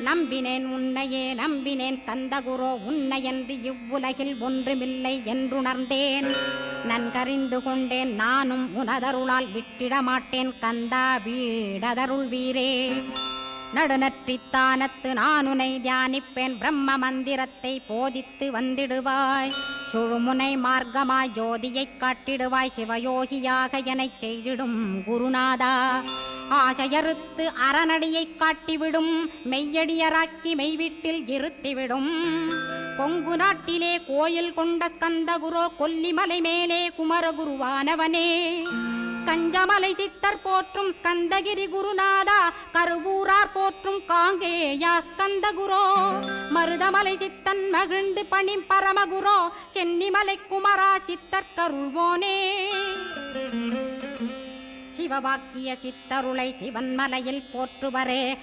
நம்பினேன் உன்னையே நம்பினேன் ஸ்கந்தகுரோ உன்னையன்றி இவ்வுலகில் ஒன்றுமில்லை என்றுணர்ந்தேன். நன்கறிந்து கொண்டேன் நானும் உனதருளால் விட்டிட மாட்டேன் கந்தா வீடதருள் வீரே. நடுநற்றித்தானத்து நானுனை தியானிப்பேன் பிரம்ம மந்திரத்தை போதித்து வந்திடுவாய். சுழுமுனை மார்க்கமாய் ஜோதியைக் காட்டிடுவாய் சிவயோகியாக எனச் செய்திடும் குருநாதா. ஆசையறுத்து அறநடியைக் காட்டிவிடும் மெய்யடியராக்கி மெய்வீட்டில் இருத்திவிடும். கொங்கு நாட்டிலே கோயில் கொண்ட ஸ்கந்தகுரோ கொல்லிமலை மேலே குமரகுருவானவனே. கஞ்சமலை சித்தர் போற்றும் ஸ்கந்தகிரி குருநாதா கருவூரார் போற்றும் காங்கேயா ஸ்கந்தகுரோ. மருதமலை சித்தன் மகிழ்ந்து பணி பரமகுரோ சென்னிமலை குமரா சித்தர் கருள்வோனே. சிவவாக்கிய சித்தருளை சிவன்மலையில் போற்றுவரே